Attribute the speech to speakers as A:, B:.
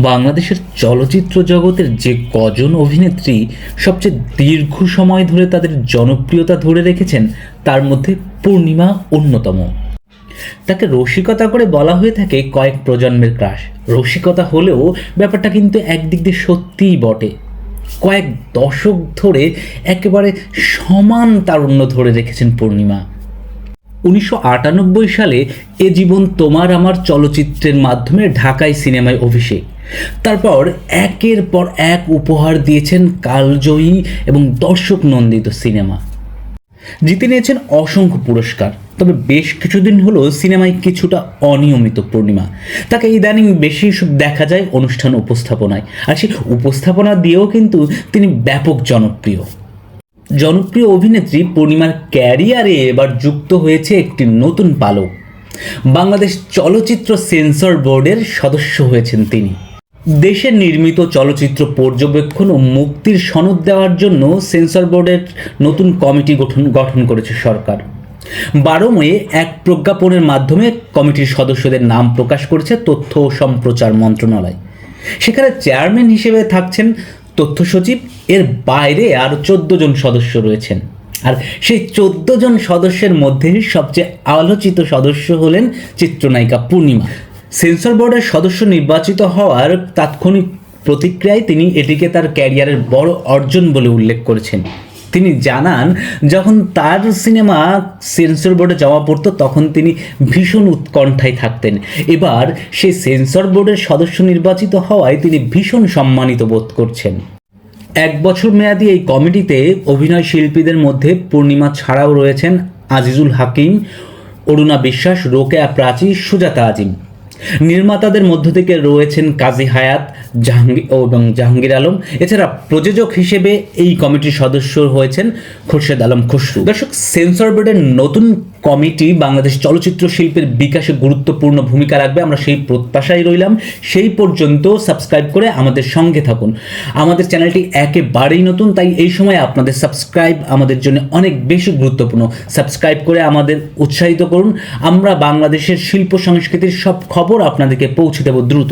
A: বাংলাদেশের চলচ্চিত্র জগতের যে কজন অভিনেত্রী সবচেয়ে দীর্ঘ সময় ধরে তাদের জনপ্রিয়তা ধরে রেখেছেন তার মধ্যে পূর্ণিমা অন্যতম। তাকে রসিকতা করে বলা হয়ে থাকে কয়েক প্রজন্মের ক্রাশ। রসিকতা হলেও ব্যাপারটা কিন্তু একদিক দিয়ে সত্যিই বটে। কয়েক দশক ধরে একেবারে সমান তারুণ্য ধরে রেখেছেন পূর্ণিমা। 1998 সালে এ জীবন তোমার আমার চলচ্চিত্রের মাধ্যমে ঢাকাই সিনেমায় অভিষেক। তারপর একের পর এক উপহার দিয়েছেন কালজয়ী এবং দর্শক নন্দিত সিনেমা। জিতে নিয়েছেন অসংখ্য পুরস্কার। তবে বেশ কিছুদিন হলো সিনেমায় কিছুটা অনিয়মিত পূর্ণিমা। তাকে ইদানিং বেশি দেখা যায় অনুষ্ঠান উপস্থাপনায়, আর সেই উপস্থাপনা দিয়েও কিন্তু তিনি ব্যাপক জনপ্রিয় অভিনেত্রী পূর্ণিমার ক্যারিয়ারে এবার যুক্ত হয়েছে একটি নতুন পালক। বাংলাদেশ চলচ্চিত্র সেন্সর বোর্ডের সদস্য হয়েছেন তিনি। দেশে নির্মিত চলচ্চিত্র পর্যবেক্ষণ ও মুক্তির সনদ দেওয়ার জন্য সেন্সর বোর্ডের নতুন কমিটি গঠন করেছে সরকার। 12 মে এক প্রজ্ঞাপনের মাধ্যমে কমিটির সদস্যদের নাম প্রকাশ করেছে তথ্য ও সম্প্রচার মন্ত্রণালয়। সেখানে চেয়ারম্যান হিসেবে থাকছেন তথ্য সচিব। এর বাইরে আরও 14 জন সদস্য রয়েছেন। আর সেই 14 জন সদস্যের মধ্যে সবচেয়ে আলোচিত সদস্য হলেন চিত্রনায়িকা পূর্ণিমা। সেন্সর বোর্ডের সদস্য নির্বাচিত হওয়ার তাৎক্ষণিক প্রতিক্রিয়ায় তিনি এটিকে তার ক্যারিয়ারের বড় অর্জন বলে উল্লেখ করেছেন। তিনি জানান, যখন তার সিনেমা সেন্সর বোর্ডে জমা পড়তো তখন তিনি ভীষণ উৎকণ্ঠায় থাকতেন। এবার সেই সেন্সর বোর্ডের সদস্য নির্বাচিত হওয়ায় তিনি ভীষণ সম্মানিত বোধ করছেন। 1 বছর মেয়াদী এই কমিটিতে অভিনয় শিল্পীদের মধ্যে পূর্ণিমা ছাড়াও রয়েছেন আজিজুল হাকিম, অরুণা বিশ্বাস, রোকেয়া প্রাচী, সুজাতা আজিম। নির্মাতাদের মধ্য থেকে রয়েছেন কাজী হায়াত এবং জাহাঙ্গীর আলম। এছাড়া প্রযোজক হিসেবে এই কমিটির সদস্য হয়েছেন খোরশেদ আলম খসরু। দর্শক, সেন্সর বোর্ডের নতুন কমিটি বাংলাদেশ চলচ্চিত্র শিল্পের বিকাশে গুরুত্বপূর্ণ ভূমিকা রাখবে, আমরা সেই প্রত্যাশায় রইলাম। সেই পর্যন্ত সাবস্ক্রাইব করে আমাদের সঙ্গে থাকুন। আমাদের চ্যানেলটি একেবারেই নতুন, তাই এই সময় আপনাদের সাবস্ক্রাইব আমাদের জন্য অনেক বেশি গুরুত্বপূর্ণ। সাবস্ক্রাইব করে আমাদের উৎসাহিত করুন। আমরা বাংলাদেশের শিল্প সংস্কৃতির সব খবর আপনাদেরকে পৌঁছে দেব দ্রুত।